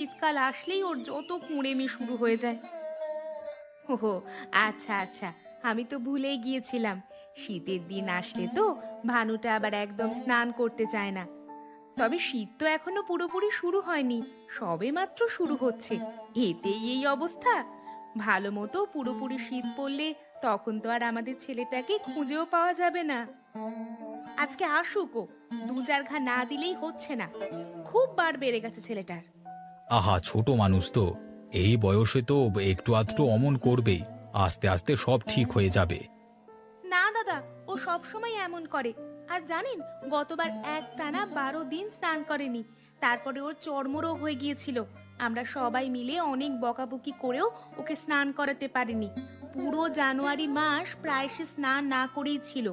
শীতকাল আসলেই ওর যত কুঁড়েমি শুরু হয়ে যায়। ওহো, আচ্ছা আচ্ছা, আমি তো ভুলেই গিয়েছিলাম। শীতের দিন আসলে তো ভানুটা আবার একদম স্নান করতে চায় না। তবে শীত তো এখনো পুরোপুরি শুরু হয়নি, সবে মাত্র শুরু হচ্ছে, এতেই এই অবস্থা। ভালো মতো পুরোপুরি শীত পড়লে তখন তো আর আমাদের ছেলেটাকে খুঁজেও পাওয়া যাবে না। আজকে আসুক ও, দু চার ঘা না দিলেই হচ্ছে না। খুব বার বেড়ে গেছে ছেলেটার। আহা, ছোট মানুষ তো, এই বয়সে তো একটু আধটু অমন করবেই। আস্তে আস্তে সব ঠিক হয়ে যাবে। না দাদা, ও সব সময় এমন করে। আর জানেন, গতবার একটানা 12 দিন স্নান করেনি। তারপরে ওর চর্মরোগ হয়ে গিয়েছিল। আমরা সবাই মিলে অনেক বকাবকি করেও ওকে স্নান করাতে পারিনি। পুরো জানুয়ারি মাস প্রায় সে স্নান না করেই ছিল।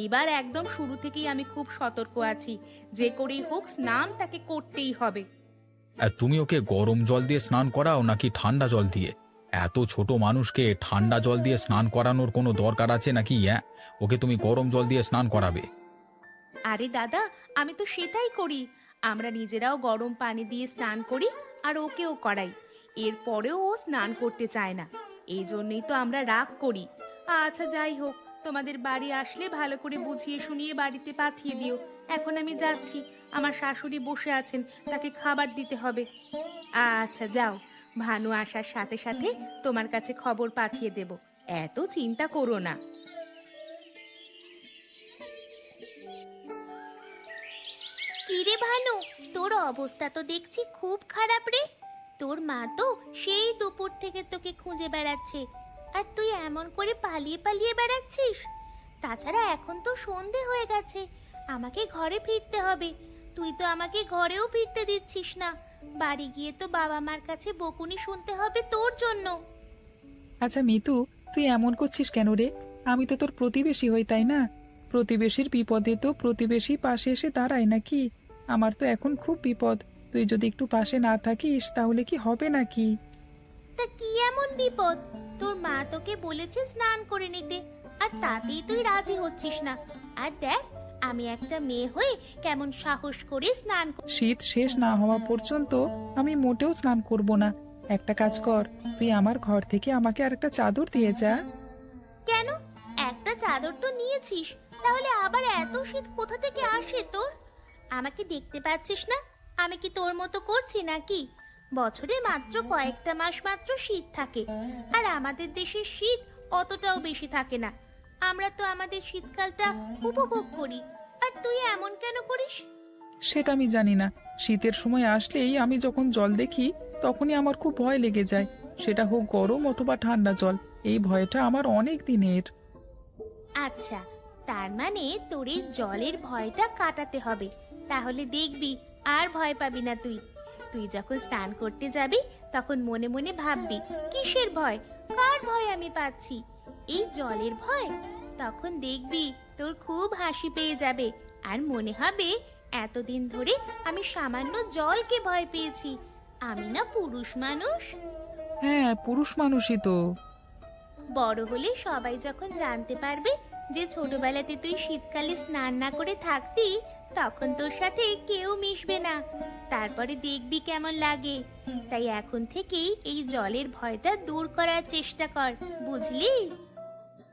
এবার একদম শুরু থেকেই আমি খুব সতর্ক আছি, যে করেই হোক স্নান তাকে করতেই হবে। আর তুমি ওকে গরম জল দিয়ে স্নান করাও নাকি ঠান্ডা জল দিয়ে? এত ছোট মানুষকে ঠান্ডা জল দিয়ে স্নান করানোর কোনো দরকার আছে নাকি? ওকে তুমি গরম জল দিয়ে স্নান করাবে? আরে দাদা, আমি তো সেটাই করি। আমরা নিজেরাও গরম পানি দিয়ে স্নান করি, আর ওকেও করাই। এরপরেও ও স্নান করতে চায় না। এই জন্যই তো আমরা রাগ করি। আচ্ছা যাই হোক, তোমাদের বাড়ি আসলে ভালো করে বুঝিয়ে শুনিয়ে বাড়িতে পাঠিয়ে দিও। এখন আমি যাচ্ছি, আমার শাশুড়ি বসে আছেন, তাকে খাবার দিতে হবে। আচ্ছা যাও, ভানু আসার সাথে সাথে তোমার কাছে খবর পাঠিয়ে দেব। এত চিন্তা করো না। কিরে ভানু, তোর অবস্থা তো দেখছি খুব খারাপ রে। তোর মা তো সেই দুপুর থেকে তোকে খুঁজে বেড়াচ্ছে, আর তুই এমন করে পালিয়ে পালিয়ে বেড়াচ্ছিস। তাছাড়া এখন তো সন্ধে হয়ে গেছে, আমাকে ঘরে ফিরতে হবে। তুই তো আমাকে ঘরেও ফিরতে দিচ্ছিস না। বাড়ি গিয়ে তো বাবা মার কাছে বকুনি শুনতে হবে তোর জন্য। আচ্ছা মিতু, তুই এমন করছিস কেন রে? আমি তো তোর প্রতিবেশী হই, তাই না? প্রতিবেশীর বিপদে তো প্রতিবেশী পাশে এসে দাঁড়ায় নাকি? আমার তো এখন খুব বিপদ। তুই যদি একটু পাশে না থাকিস তাহলে কি হবে নাকি? তা কি এমন বিপদ? তোর মা তোকে বলেছে স্নান করে নিতে, আর তাতেই তুই রাজি হচ্ছিস না। আর দেখ, আমি একটা মেয়ে হয়ে কেমন সাহস করে শীত শেষ না হওয়া পর্যন্ত আমি মোটেও স্নান করব না। একটা কাজ কর, তুই আমার ঘর থেকে আমাকে আর একটা চাদর দিয়ে যা। কেন? একটা চাদর তো নিয়েছিস, তাহলে আবার এত শীত কোথা থেকে আসে তোর? আমাকে দেখতে পাচ্ছিস না? আমি কি তোর মতো করছি নাকি? বছরে মাত্র কয়েকটা মাস মাত্র শীত থাকে, আর আমাদের দেশের শীত অতটাও বেশি থাকে না। আমরা তো আমাদের শীতকালটা উপভোগ করি, আর তুই এমন কেন করিস? সেটা আমি জানি না। শীতের সময় আসলেই আমি যখন জল দেখি তখনই আমার খুব ভয় লেগে যায়। সেটা হোক গরম অথবা ঠান্ডা জল, এই ভয়টা আমার অনেক দিনের। আচ্ছা, তার মানে তোর এই জলের ভয়টা কাটাতে হবে। তাহলে দেখবি, আর ভয় পাবি না তুই। তুই যখন স্নান করতে যাবি, তখন মনে মনে ভাববি, কিসের ভয়, কার ভয় আমি পাচ্ছি? এই জলের ভয়। তখন দেখবি তোর খুব হাসি পেয়ে যাবে, আর মনে হবে এতদিন ধরে আমি সামান্য জলকে ভয় পেয়েছি। আমি না পুরুষ মানুষ। হ্যাঁ, পুরুষ মানুষই তো। বড় হলে সবাই যখন জানতে পারবে যে ছোটবেলাতে তুই শীতকালে স্নান না করে থাকতি, তখন তোর সাথে কেউ মিশবে না। তারপরে দেখবি কেমন লাগে। তাই এখন থেকেই এই জলের ভয়টা দূর করার চেষ্টা কর, বুঝলি?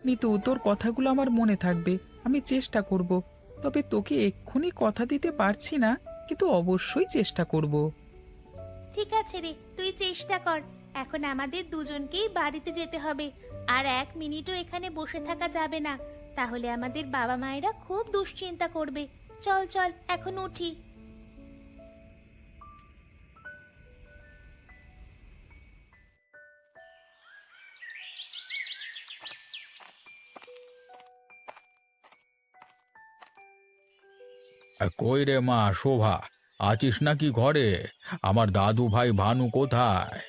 মিতু, তোর কথাগুলো আমার মনে থাকবে। আমি চেষ্টা করব। তবে তোকে এক্ষুনি কথা দিতে পারছি না, কিন্তু অবশ্যই চেষ্টা করব। ঠিক আছে রে, তুই চেষ্টা কর। এখন আমাদের দুজনকেই বাড়িতে যেতে হবে, আর 1 মিনিটও এখানে বসে থাকা যাবে না। তাহলে আমাদের বাবা মায়েরা খুব দুশ্চিন্তা করবে। চল চল, এখন উঠি। কই রে মা শোভা, আছিস নাকি ঘরে? আমার দাদু ভাই ভানু কোথায়?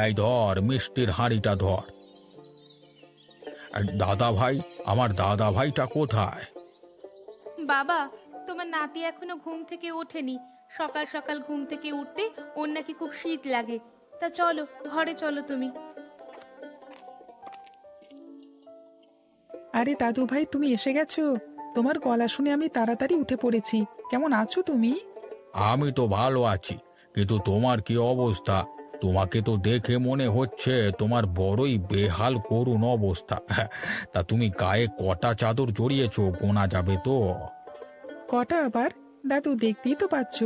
এই ধর মিষ্টির হাঁড়িটা ধর। আর দাদা ভাই, আমার দাদা ভাইটা কোথায়? বাবা, তোমার নাতি এখনো ঘুম থেকে ওঠেনি। সকাল সকাল ঘুম থেকে উঠতে ওর নাকি খুব শীত লাগে। তা চলো, ঘরে চলো তুমি। আরে দাদু ভাই, তুমি এসে গেছো? তোমার গলা শুনে আমি তাড়াতাড়ি উঠে পড়েছি। কেমন আছো তুমি? আমি তো ভালো আছি, কিন্তু তোমার কি অবস্থা? তোমাকে তো দেখে মনে হচ্ছে তোমার বড়ই বেহাল করুণ অবস্থা। তা তুমি গায়ে কটা চাদর জড়িয়েছো গোনা যাবে তো? কটা আবার? দাদু দেখতেই তো পাচ্ছ,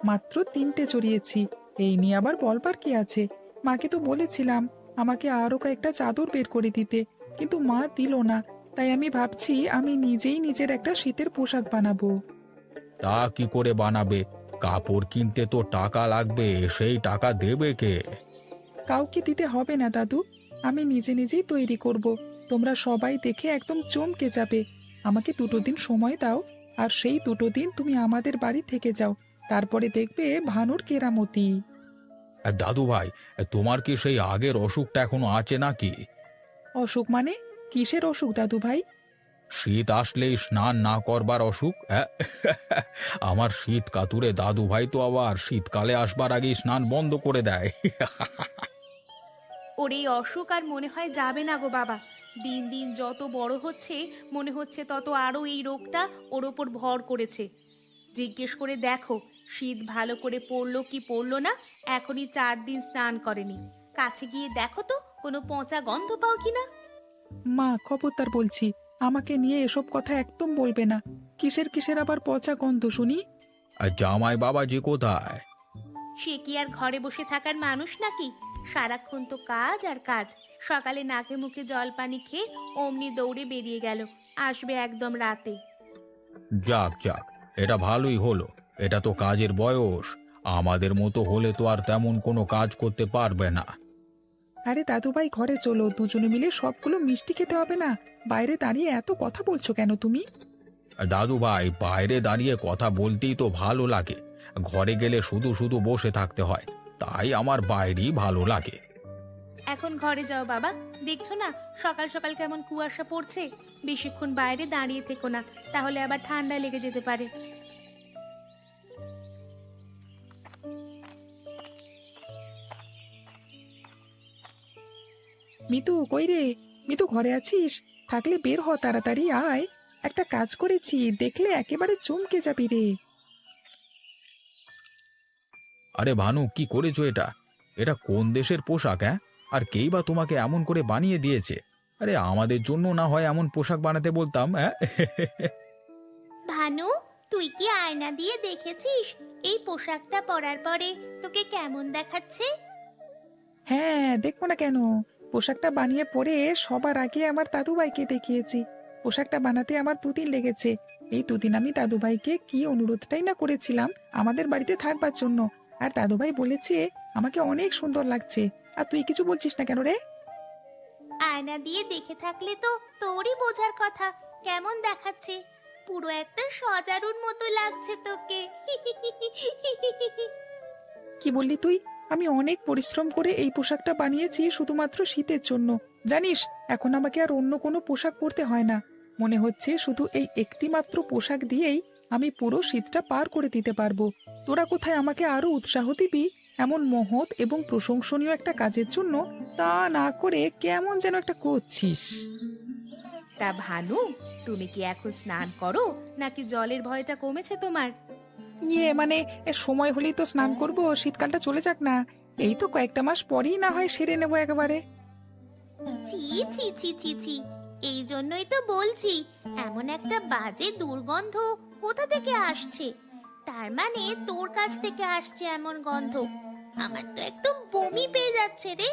মাত্র 3টে চড়িয়েছি। এই নিয়ে আবার বলবার কি আছে? মাকে তো বলেছিলাম আমাকে আরো কয়েকটা চাদর বের করে দিতে, কিন্তু মা দিল না। তাই আমি ভাবছি আমি নিজেই নিজের একটা শীতের পোশাক বানাবো। তা কি করে বানাবে? কাপড় কিনতে তো টাকা লাগবে, সেই টাকা দেবে কে? কাউকে দিতে হবে না দাদু, আমি নিজে নিজেই তৈরি করব। তোমরা সবাই দেখে একদম চমকে যাবে। আমাকে 2টো দিন সময় দাও, আর সেই 2টো দিন তুমি আমাদের বাড়ি থেকে যাও। তারপরে দেখবে ভানুর কেরামতি। দাদু ভাই, তোমার কি সেই আগের অসুখটা এখনো আছে নাকি? অসুখ মানে? কিসের অসুখ দাদু ভাই? শীত আসলেই স্নান না করবার অসুখ, হ্যাঁ? আমার শীত কাতুরে দাদু ভাই তো আবার শীতকালে আসবার আগেই স্নান বন্ধ করে দেয়। ওর এই অসুখ আর মনে হয় যাবে না গো বাবা। দিন দিন যত বড় হচ্ছে মনে হচ্ছে তত আরো এই রোগটা ওর ওপর ভর করেছে। জিজ্ঞেস করে দেখো, শীত ভালো করে পড়লো কি পড়লো না, এখনই 4 দিন স্নান করেনি। কাছে গিয়ে দেখো তো কোনো পচা গন্ধ পাও কিনা। মা খবরদার বলছি, আমাকে নিয়ে এসব কথা একদম বলবে না। কিসের কিসের আবার পচা গন্ধ শুনি? আর জামাই বাবাজি কোথায়? সে কি আর ঘরে বসে থাকার মানুষ নাকি? সারাক্ষণ তো কাজ আর কাজ। সকালে নাকে মুখে জল পানি খেয়ে অমনি দৌড়ে বেরিয়ে গেল, আসবে একদম রাতে। যাক যাক, এটা ভালোই হলো। এটা তো কাজের বয়স। আমাদের মতো হলে তো আর তেমন কোনো কাজ করতে পারবে না। আরে দাদু ভাই ঘরে চলো, দুজনে মিলে সবগুলো মিষ্টি খেতে হবে না? বাইরে দাঁড়িয়ে এত কথা বলছো কেন তুমি? দাদু ভাই, বাইরে দাঁড়িয়ে কথা বলতেই তো ভালো লাগে। ঘরে গেলে শুধু শুধু বসে থাকতে হয়, তাই আমার বাইরেই ভালো লাগে। এখন ঘরে যাও বাবা, দেখছো না সকাল সকাল কেমন কুয়াশা পড়ছে। বেশিক্ষণ বাইরে দাঁড়িয়ে থেকো না, তাহলে আবার ঠান্ডা লেগে যেতে পারে। মিতু কই রে? মিতু ঘরে আছিস? থাকলে বের হ, তাড়াতাড়ি আয়। একটা কাজ করেছি, দেখলে একেবারে চমকে যাবি রে। আরে ভানু, কি করেছো এটা? এটা কোন দেশের পোশাক, হ্যাঁ? আর কেই বা তোমাকে এমন করে বানিয়ে দিয়েছে? আরে আমাদের জন্য না হয় এমন পোশাক বানাতে বলতাম, হ্যাঁ? ভানু, তুই কি আয়না দিয়ে দেখেছিস এই পোশাকটা পরার পরে তোকে কেমন দেখাচ্ছে? হ্যাঁ, দেখবো না কেন? পোশাকটা বানিয়ে পরে সবার আগে আমার দাদুভাইকে দেখিয়েছি। পোশাকটা বানাতে আমার 2 দিন লেগেছে। এই 2 দিন আমি দাদুভাইকে কি অনুরোধটাই না করেছিলাম আমাদের বাড়িতে থাকবার জন্য। আর দাদুভাই বলেছে আমাকে অনেক সুন্দর লাগছে। আর তুই কিছু বলছিস না কেন রে? আয়না দিয়ে দেখে থাকলে তো তোরই বোঝার কথা কেমন দেখাচ্ছে। পুরো একটা সজারুর মতো লাগছে তোকে। কি বললি তুই? আমি অনেক পরিশ্রম করে এই পোশাকটা বানিয়েছি শুধুমাত্র শীতের জন্য। জানিস, এখন আমাকে আর অন্য কোনো পোশাক পরতে হয় না। মনে হচ্ছে শুধু এই একটি মাত্র পোশাক দিয়েই আমি পুরো শীতটা পার করে দিতে পারবো। তোরা কোথায় আমাকে আরো উৎসাহ দিবি এমন মহৎ এবং প্রশংসনীয় একটা কাজের জন্য? তা না করে কেমন যেন একটা করছিস। তা ভানু, তুমি কি এখন স্নান করো নাকি জলের ভয়টা কমেছে তোমার? মানে সময় হলেই তো স্নান করব, শীতকালটা চলে যাক না। এই তো কয়েকটা মাস পরেই না হয় সেরে নেবো একেবারে। ছি ছি ছি ছি ছি, এই জন্যই তো বলছি এমন একটা বাজে দুর্গন্ধ কোথা থেকে আসছে। তার মানে তোর কাছ থেকে আসছে এমন গন্ধ। আমার তো একদম বমি পেয়ে যাচ্ছে রে।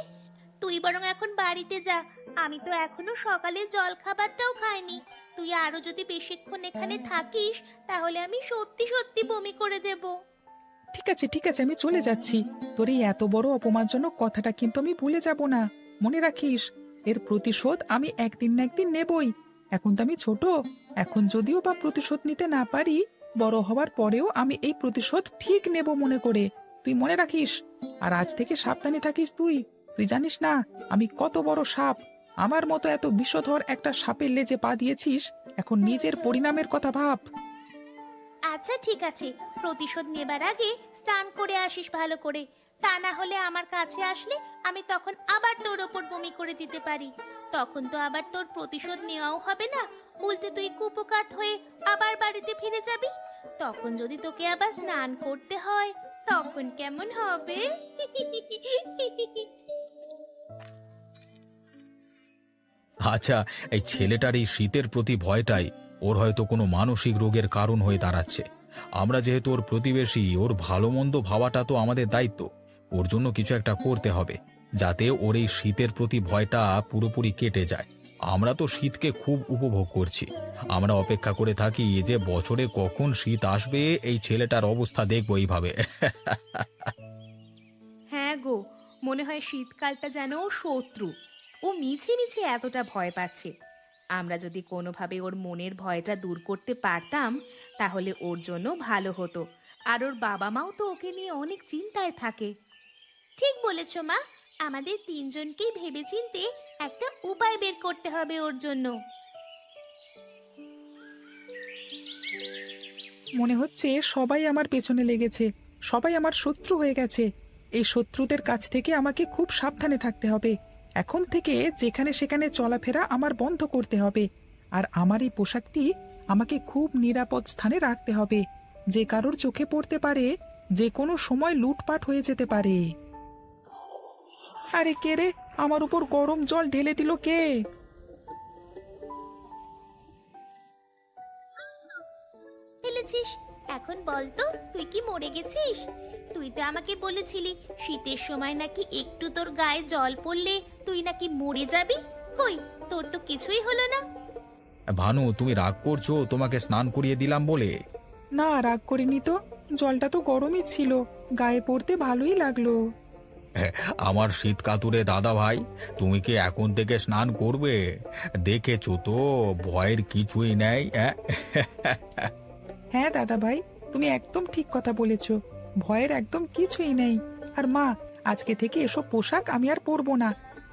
তুই বরং এখন বাড়িতে যা, আমি তো এখনো সকালে জল খাবারটাও খাইনি। তুই আরো যদি বেশিক্ষণ এখানে থাকিস তাহলে আমি সত্যি সত্যি বমি করে দেব। ঠিক আছে ঠিক আছে, আমি চলে যাচ্ছি। তোর এই এত বড় অপমানজনক কথাটা কিন্তু আমি ভুলে যাব না। মনে রাখিস, এর প্রতিশোধ আমি একদিন না একদিন নেবই। এখন তো আমি ছোট, এখন যদিও বা প্রতিশোধ নিতে না পারি, বড় হওয়ার পরেও আমি এই প্রতিশোধ ঠিক নেব মনে করে। তুই মনে রাখিস। আর আজ থেকে সাবধানে থাকিস তুই। তুই জানিস না আমি কত বড় সাপ। আমার মতো এত বিষধর একটা সাপের লেজে পা দিয়েছিস, এখন নিজের পরিণামের কথা ভাব। আচ্ছা ঠিক আছে, প্রতিশোধ নেবার আগে স্নান করে আসিস ভালো করে। তা না হলে আমার কাছে আসলে আমি তখন আবার তোর ওপর বমি করে দিতে পারি। তখন তো আবার তোর প্রতিশোধ নেওয়াও হবে না, উল্টে তুই কুপোকাত হয়ে আবার বাড়িতে ফিরে যাবি। তখন যদি তোকে আবার স্নান করতে হয় তখন কেমন হবে? আচ্ছা, এই ছেলেটার এই শীতের প্রতি ভয়টাই ওর হয়তো কোনো মানসিক রোগের কারণ হয়ে দাঁড়াচ্ছে। আমরা যেহেতু ওর প্রতিবেশী, ওর ভালো মন্দ ভাবাটা তো আমাদের দায়িত্ব। ওর জন্য কিছু একটা করতে হবে, যাতে ওর এই শীতের প্রতি ভয়টা পুরোপুরি কেটে যায়। আমরা তো শীতকে খুব উপভোগ করছি। আমরা অপেক্ষা করে থাকি যে বছরে কখন শীত আসবে, এই ছেলেটার অবস্থা দেখবো এইভাবে। হ্যাঁ গো, মনে হয় শীতকালটা যেন ওর শত্রু। ও মিছে মিছে এতটা ভয় পাচ্ছে। আমরা যদি কোনোভাবে ওর মনের ভয়টা দূর করতে পারতাম তাহলে ওর জন্য ভালো হতো। আর ওর বাবা মাও তো ওকে নিয়ে অনেক চিন্তায় থাকে। ঠিক বলেছ মা, আমাদের তিনজনকেই ভেবেচিন্তে একটা উপায় বের করতে হবে ওর জন্য। মনে হচ্ছে সবাই আমার পেছনে লেগেছে, সবাই আমার শত্রু হয়ে গেছে। এই শত্রুদের কাছ থেকে আমাকে খুব সাবধানে থাকতে হবে। এখন থেকে যেখানে সেখানে চলাফেরা আমার বন্ধ করতে হবে। আর আমার এই পোশাকটি আমাকে খুব নিরাপদ স্থানে রাখতে হবে। যে কারোর চোখে পড়তে পারে, যে কোনো সময় লুটপাট হয়ে যেতে পারে। আরে কে রে, আমার উপর গরম জল ঢেলে দিল কে? ফেলেছিস? এখন বল তো, তুই কি মরে গেছিস? তুই তো আমাকে বলেছিলি শীতের সময় নাকি একটু তোর গায়ে জল পড়লে তুই নাকি মরে যাবি। কই, তোর তো কিছুই হলো না। ভানু, তুমি রাগ করছো তোমাকে স্নান করিয়ে দিলাম বলে? না, রাগ করিনি তো। জলটা তো গরমই ছিল, গায়ে পড়তে ভালোই লাগলো। আমার শীত কাতুরে দাদা ভাই, তুমি কি এখন থেকে স্নান করবে? দেখেছো তো, ভয়ের কিছুই নেই। হ্যাঁ দাদা ভাই, তুমি একদম ঠিক কথা বলেছ। ভয়ের একদম কিছুই নেই। আর মা, আজকে থেকে এসব পোশাক আমি আর পরবো না।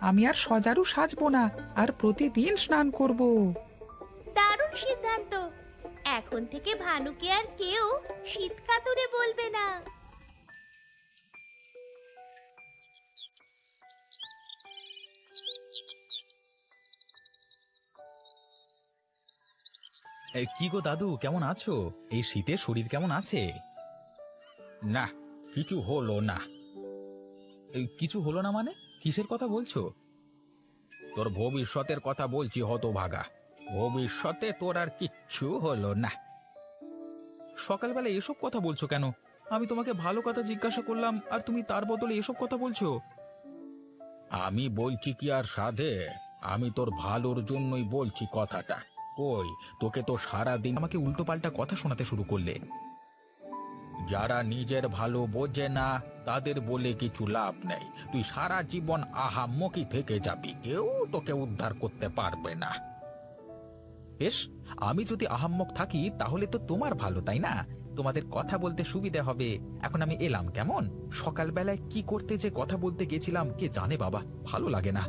আমি আর সজারু সাজবো না, আর প্রতিদিন স্নান করব। দারুণ সিদ্ধান্ত। এখন থেকে ভানুকে আর কেউ শীত কাতুরে বলবে না। কি গো দাদু, কেমন আছো? এই শীতে শরীর কেমন আছে? না, কিছু হলো না। কিছু হলো না মানে? কিসের কথা বলছো? তোর ভবিষ্যতের কথা বলছি হতভাগা। ভবিষ্যতে তোর আর কিচ্ছু হলো না। সকালবেলা এসব কথা বলছো কেন? আমি তোমাকে ভালো কথা জিজ্ঞাসা করলাম আর তুমি তার বদলে এসব কথা বলছো। আমি বলছি কি আর সাধে? আমি তোর ভালোর জন্যই বলছি কথাটা। কই, তোকে তো সারাদিন আমাকে উল্টোপাল্টা কথা শোনাতে শুরু করলে। যারা নিজের ভালো বোঝে না তাদের বলে কিছু লাভ নেই। তুই সারা জীবন আহাম্মকি থেকে যাবি, কেউ তোকে উদ্ধার করতে পারবে না। বেশ, আমি যদি আহাম্মক থাকি তাহলে তো তোমার ভালো, তাই না? তোমাদের কথা বলতে সুবিধা হবে। এখন আমি এলাম কেমন? সকালবেলায় কি করতে যে কথা বলতে গেছিলাম কে জানে বাবা, ভালো লাগে না।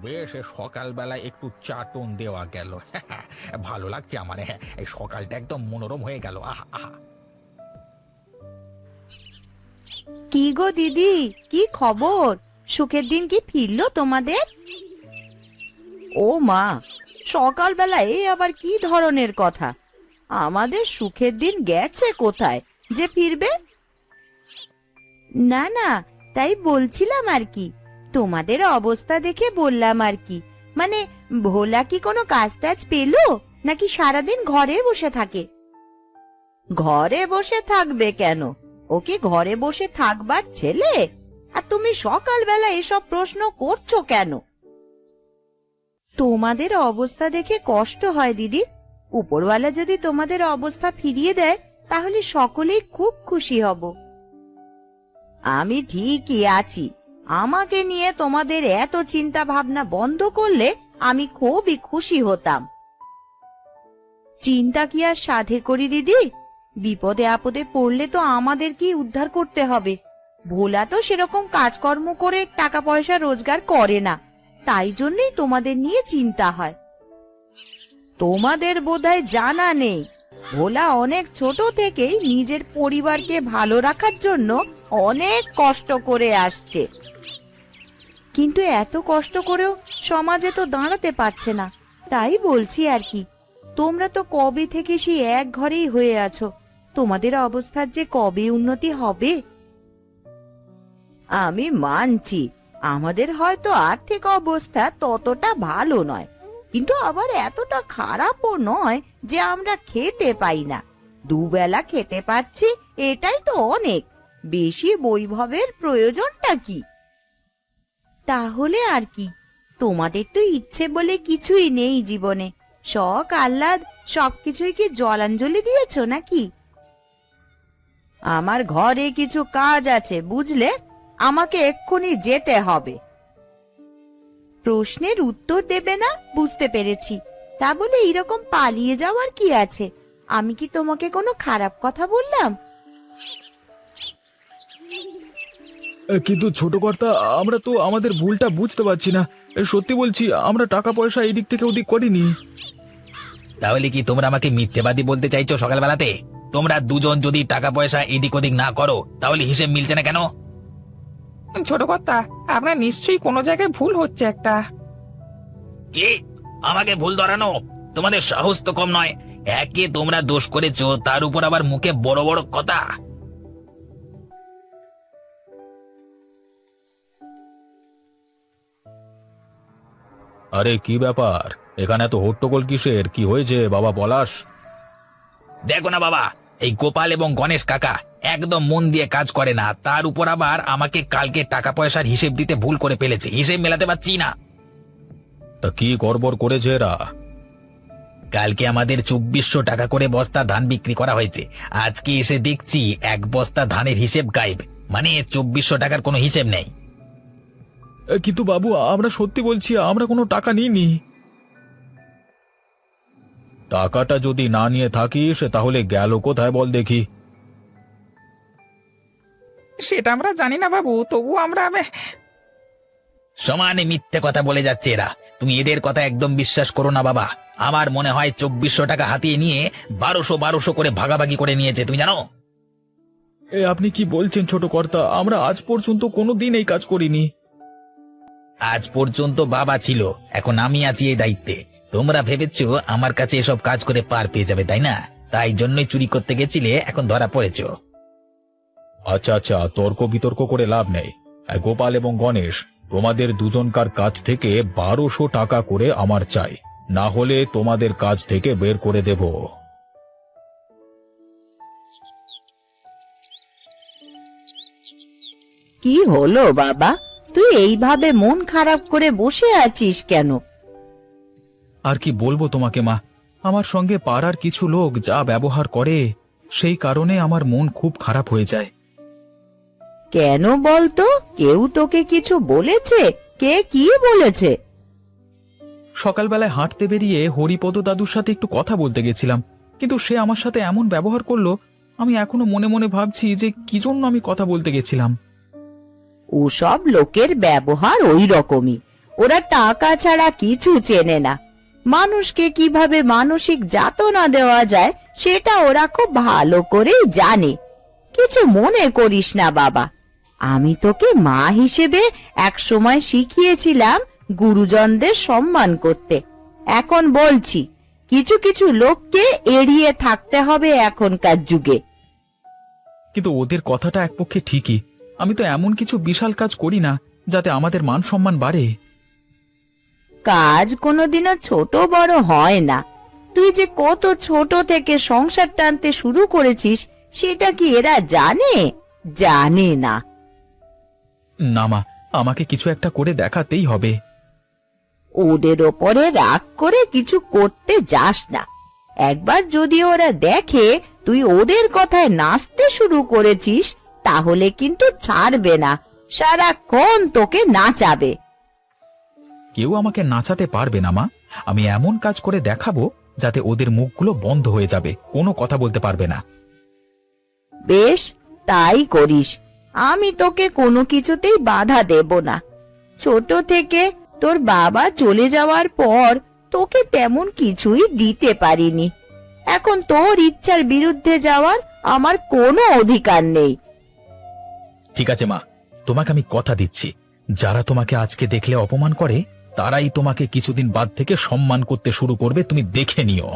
বেশ, সকালবেলায় একটু চাটন দেওয়া গেল। ভালো লাগছে আমার। এই সকালটা একদম মনোরম হয়ে গেল। আহা আহা। কি গো দিদি, কি খবর? সুখের দিন কি ফিরলো তোমাদের? ও মা, সকালবেলা এই আবার কি ধরনের কথা? আমাদের সুখের দিন গেছে কোথায় যে ফিরবে? না না, তাই বলছিলাম আর কি। তোমাদের অবস্থা দেখে বললাম আর কি। মানে ভোলা কি কোনো কাজ টাজ পেলো, নাকি সারাদিন ঘরে বসে থাকে? ঘরে বসে থাকবে কেন? ও কি ঘরে বসে থাকবার ছেলে? আর তুমি সকালবেলা এসব প্রশ্ন করছো কেন? তোমাদের অবস্থা দেখে কষ্ট হয় দিদি। উপরওয়ালা যদি তোমাদের অবস্থা ফিরিয়ে দেয় তাহলে সকলেই খুব খুশি হব। আমি ঠিকই আছি। আমাকে নিয়ে তোমাদের এত চিন্তা ভাবনা বন্ধ করলে আমি খুবই খুশি হতাম। চিন্তা কি আর সাধে করি দিদি? বিপদে আপদে পড়লে তো আমাদেরকেই উদ্ধার করতে হবে। ভোলা তো সেরকম কাজকর্ম করে টাকা পয়সা রোজগার করে না, তাই জন্যই তোমাদের নিয়ে চিন্তা হয়। তোমাদের বোধহয় জানা নেই, ভোলা অনেক ছোট থেকেই নিজের পরিবারকে ভালো রাখার জন্য অনেক কষ্ট করে আসছে। কিন্তু এত কষ্ট করেও সমাজে তো দাঁড়াতে পারছে না। তাই বলছি আর কি, তোমরা তো কবে থেকে সেই এক ঘরেই হয়ে আছো, তোমাদের অবস্থার যে কবে উন্নতি হবে। আমি মানছি আমাদের হয়তো আর্থিক অবস্থা ততটা ভালো নয়, কিন্তু আবার এতটা খারাপও নয় যে আমরা খেতে পাই না। দুবেলা খেতে পাচ্ছি, এটাই তো অনেক। বেশি বৈভবের প্রয়োজনটা কি? তাহলে আর কি, তোমাদের তো ইচ্ছে বলে কিছুই নেই জীবনে। শখ আহ্লাদ সবকিছুই কি জলাঞ্জলি দিয়েছো নাকি? আমার ঘরে কিছু কাজ আছে বুঝলে, আমাকে এক্ষুনি যেতে হবে। প্রশ্নের উত্তর দেবে না বুঝতে পেরেছি, তা বলে এরকম পালিয়ে যাওয়ার কি আছে? আমি কি তোমাকে কোনো খারাপ কথা বললাম? কিন্তু ছোট কর্তা, আমরা তো আমাদের ভুলটা বুঝতে পারছি না। সত্যি বলছি, আমরা টাকা পয়সা এদিক থেকে ওদিক করিনি। তাহলে কি তোমরা আমাকে মিথ্যেবাদী বলতে চাইছো সকালবেলাতে? তোমরা দুজন যদি টাকা পয়সা এদিক ওদিক না করো তাহলে হিসেব মিলছে না কেন? ছোট কর্তা, আপনার নিশ্চয়ই কোনো জায়গায় ভুল হচ্ছে একটা। কি আমাকে ভুল ধরানো? তোমাদের সাহস তো কম নয়। একে তোমরা দোষ করেছো, তার উপর আবার মুখে বড় বড় কথা। আরে কি ব্যাপার, এখানে এত হট্টগোল কিসের? কি হয়েছে বাবা পলাশ? দেখো না বাবা, এই গোপাল এবং গণেশ কাকা একদম মন দিয়ে কাজ করে না, তার উপর আবার আমাকে কালকে টাকা পয়সার হিসেব দিতে ভুল করে ফেলেছে। হিসেব মেলাতে পারছি না। তা কি গড়বড় করেছে এরা? কালকে আমাদের 2400 টাকা করে বস্তা ধান বিক্রি করা হয়েছে। আজকে এসে দেখছি এক বস্তা ধানের হিসেব গায়েব, মানে 2400 টাকার কোনো হিসেব নেই। কিন্তু বাবু, আমরা সত্যি বলছি, আমরা কোনো টাকা নিইনি। টাকাটা যদি না নিয়ে থাকিস তাহলে গেল কোথায় বল দেখি? সেটা আমরা জানি না বাবু, তবু আমরা সমানে মিথ্যে কথা বলে যাচ্ছে এরা। তুমি এদের কথা একদম বিশ্বাস করো না বাবা। আমার মনে হয় 2400 টাকা হাতিয়ে নিয়ে 1200 করে ভাগাভাগি করে নিয়েছে, তুমি জানো? আপনি কি বলছেন ছোট কর্তা? আমরা আজ পর্যন্ত কোনোদিন এই কাজ করিনি। আজ পর্যন্ত বাবা ছিল, এখন আমি আছি এই দায়িত্বে। তোমরা ভেবেছো আমার কাছে এসব কাজ করে পার পেয়ে যাবে, তাই না? তাই জন্যই চুরি করতে গেছিলে, এখন ধরা পড়েছো। আচ্ছা আচ্ছা, তর্ক বিতর্ক করে লাভ নেই। গোপাল এবং গণেশ, তোমাদের দুজনকার কাছ থেকে 1200 টাকা করে আমার চাই, না হলে তোমাদের কাজ থেকে বের করে দেব। কি হলো বাবা, তুই এইভাবে মন খারাপ করে বসে আছিস কেন? আর কি বলবো তোমাকে মা, আমার সঙ্গে পাড়ার কিছু লোক যা ব্যবহার করে, সেই কারণে আমার মন খুব খারাপ হয়ে যায়। কেন বলতো? কেউ তোকে কিছু বলেছে? কে কি বলেছে? সকালবেলায় হাঁটতে বেরিয়ে হরিপদ দাদুর সাথে একটু কথা বলতে গেছিলাম, কিন্তু সে আমার সাথে এমন ব্যবহার করলো, আমি এখনো মনে মনে ভাবছি যে কি জন্য আমি কথা বলতে গেছিলাম। ওসব লোকের ব্যবহার ওই রকমই, ওরা টাকা ছাড়া কিছু চেনে না। মানুষকে কিভাবে মানসিক যাতনা দেওয়া যায় সেটা ওরা খুব ভালো করেই জানে। কিছু মনে করিস না বাবা, আমি তোকে মা হিসেবে একসময় শিখিয়েছিলাম গুরুজনদের সম্মান করতে। এখন বলছি, কিছু কিছু লোককে এড়িয়ে থাকতে হবে এখনকার যুগে। কিন্তু ওদের কথাটা এক পক্ষে ঠিকই। আমি তো এমন কিছু বিশাল কাজ করি না যাতে আমাদের মান সম্মান বাড়ে। কাজ কোনোদিনও ছোট বড় হয় না। তুই যে কত ছোট থেকে সংসার টানতে শুরু করেছিস সেটা কি এরা জানে? জানে না। না মা, আমাকে কিছু একটা করে দেখাতেই হবে। ওদের ওপরে রাগ করে কিছু করতে যাস না। একবার যদি ওরা দেখে তুই ওদের কথায় নাচতে শুরু করেছিস তাহলে কিন্তু ছাড়বে না, সারাক্ষণ তোকে নাচাবে। কেউ আমাকে নাচাতে পারবে না মা। আমি এমন কাজ করে দেখাবো যাতে ওদের মুখগুলো বন্ধ হয়ে যাবে, কোনো কথা বলতে পারবে না। বেশ, তাই করিস। আমি তোকে কোনো কিছুতেই বাধা দেব না। ছোট থেকে তোর বাবা চলে যাওয়ার পর তোকে তেমন কিছুই দিতে পারিনি। এখন তোর ইচ্ছার বিরুদ্ধে যাওয়ার আমার কোনো অধিকার নেই। ঠিক আছে মা, তোমাকে আমি কথা দিচ্ছি, যারা তোমাকে আজকে দেখলে অপমান করে তারাই তোমাকে কিছুদিন বাদ থেকে সম্মান করতে শুরু করবে, তুমি দেখে নিও।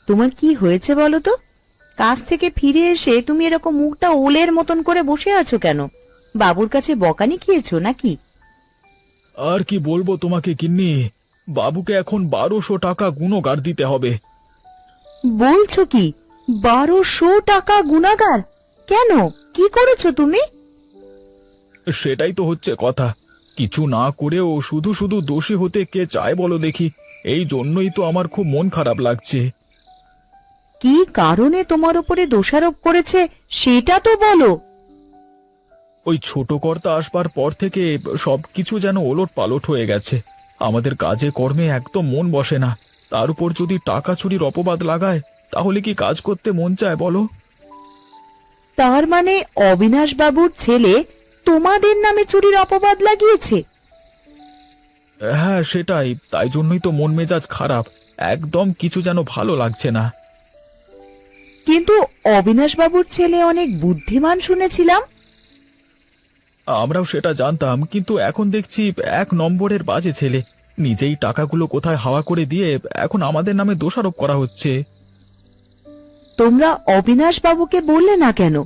তোমার কি হয়েছে বলো তো? কাজ থেকে ফিরে এসে তুমি এরকম মুখটা ওলের মতন করে বসে আছো কেন? বাবুর কাছে বকানি খেয়েছো নাকি? আর কি বলবো তোমাকে গিন্নি, বাবুকে এখন 1200 টাকা গুণগার দিতে হবে। বলছো কি? 1200 টাকা গুনাগার? কেন, কি করেছো তুমি? সেটাই তো হচ্ছে কথা, কিছু না করেও শুধু শুধু দোষী হতে কে চায় বলো দেখি। এই জন্যই তো আমার খুব মন খারাপ লাগছে। কি কারণে তোমার উপরে দোষারোপ করেছে সেটা তো বলো। ওই ছোট কর্তা আসবার পর থেকে সবকিছু যেন ওলট পালট হয়ে গেছে। আমাদের কাজে কর্মে একদম মন বসে না, তার উপর যদি টাকা চুরির অপবাদ লাগায় তাহলে কি কাজ করতে মন চায় বলো? তার মানে অবিনাশ বাবুর ছেলে তোমাদের নামে চুরির অপবাদ লাগিয়েছে? হ্যাঁ সেটাই, তাই জন্যই তো মন মেজাজ খারাপ, একদম কিছু যেন ভালো লাগছে না। কিন্তু অবিনাশ বাবুর ছেলে অনেক বুদ্ধিমান শুনেছিলাম। আমরাও সেটা জানতাম, কিন্তু এখন দেখছি 1 নম্বরের বাজে ছেলে। নিজেই টাকাগুলো কোথায় হাওয়া করে দিয়ে এখন আমাদের নামে দোষারোপ করা হচ্ছে। তোমরা অবিনাশ বাবুকে বললে না কেন?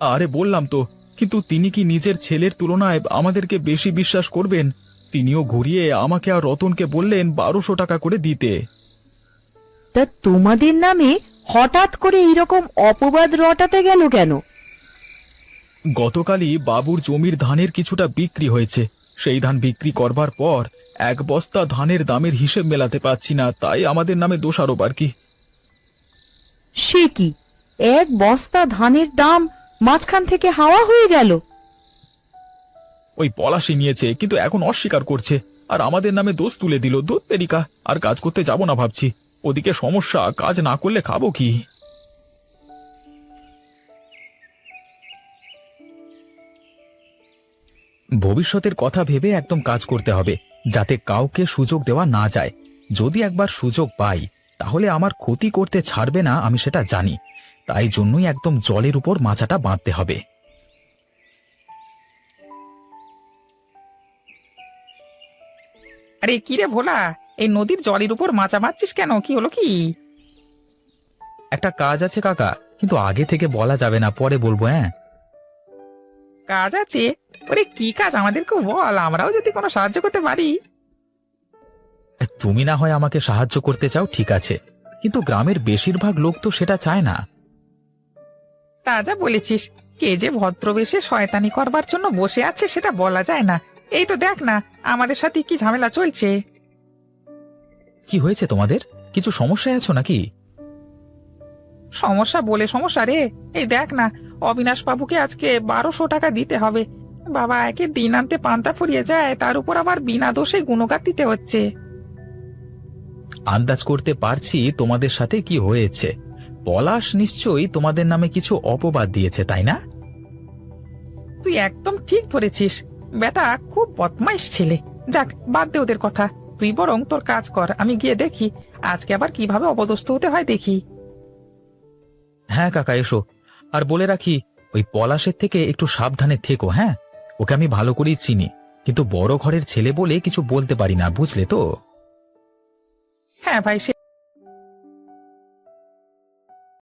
আরে বললাম তো, কিন্তু তিনি কি নিজের ছেলের তুলনায় আমাদেরকে বেশি বিশ্বাস করবেন? তিনিও ঘুরিয়ে আমাকে আর রতনকে বললেন 1200 টাকা করে দিতে। তা তোমাদের নামে হঠাৎ করে এইরকম অপবাদ রটাতে গেল কেন? গতকালই বাবুর জমির ধানের কিছুটা বিক্রি হয়েছে, সেই ধান বিক্রি করবার পর 1 বস্তা ধানের দামের হিসেব মেলাতে পারছি না, তাই আমাদের নামে দোষারোপ আর কি। সে কি, 1 বস্তা ধানের দাম মাঝখান থেকে হাওয়া হয়ে গেল? ওই পলাশি নিয়েছে, কিন্তু এখন অস্বীকার করছে আর আমাদের নামে দোষ তুলে দিল। দত্তেরিকা, আর কাজ করতে যাব না ভাবছি। ওদিকে সমস্যা, কাজ না করলে খাবো কি? ভবিষ্যতের কথা ভেবে একদম কাজ করতে হবে, যাতে কাউকে সুযোগ দেওয়া না যায়। যদি একবার সুযোগ পাই তাহলে আমার ক্ষতি করতে ছাড়বে না, আমি সেটা জানি। তাই জন্যই একদম জলের উপর মাচাটা বাঁধতে হবে। আরে কি রে ভোলা, এই নদীর জলের উপর মাচা মারছিস কেন? কি হলো কি? একটা কাজ আছে কাকা, কিন্তু আগে থেকে বলা যাবে না, পরে বলবো। হ্যাঁ, কাজ আছে? ওরে কি কাজ আমাদেরকে বল, আমরাও যদি কোনো সাহায্য করতে পারি। তুমি না হয় আমাকে সাহায্য করতে চাও, ঠিক আছে, কিন্তু গ্রামের বেশিরভাগ লোক তো সেটা চায় না। তা যা বলেছিস, কে যে ভদ্রবেশে শয়তানি করবার জন্য বসে আছে সেটা বলা যায় না। এই তো দেখ না, আমাদের সাথে কি ঝামেলা চলছে। কি হয়েছে তোমাদের? কিছু সমস্যায় আছো নাকি? সমস্যা বলে সমস্যা রে, এই দেখ না, অবিনাশ বাবুকে আজকে 1200 টাকা দিতে হবে। বাবা, একে দিন আনতে পান্তা ফুরিয়ে যায়, তার উপর আবার বিনা দোষে গুণগার দিতে হচ্ছে। আন্দাজ করতে পারছি তোমাদের সাথে কি হয়েছে। পলাশ নিশ্চয়ই তোমাদের নামে কিছু অপবাদ দিয়েছে, তাই না? তুই একদম ঠিক ধরেছিস, বেটা খুব বদমাইশ ছেলে। যাক, বাদ দে ওদের কথা, তুই বরং তোর কাজ কর, আমি গিয়ে দেখি আজকে আবার কিভাবে অপদস্থ হতে হয় দেখি। হ্যাঁ কাকা, এসো। আর বলে রাখি, ওই পলাশের থেকে একটু সাবধানে থেকো। হ্যাঁ, ওকে আমি ভালো করেই চিনি, কিন্তু বড় ঘরের ছেলে বলে কিছু বলতে পারি না, বুঝলে তো? হ্যাঁ ভাই, সে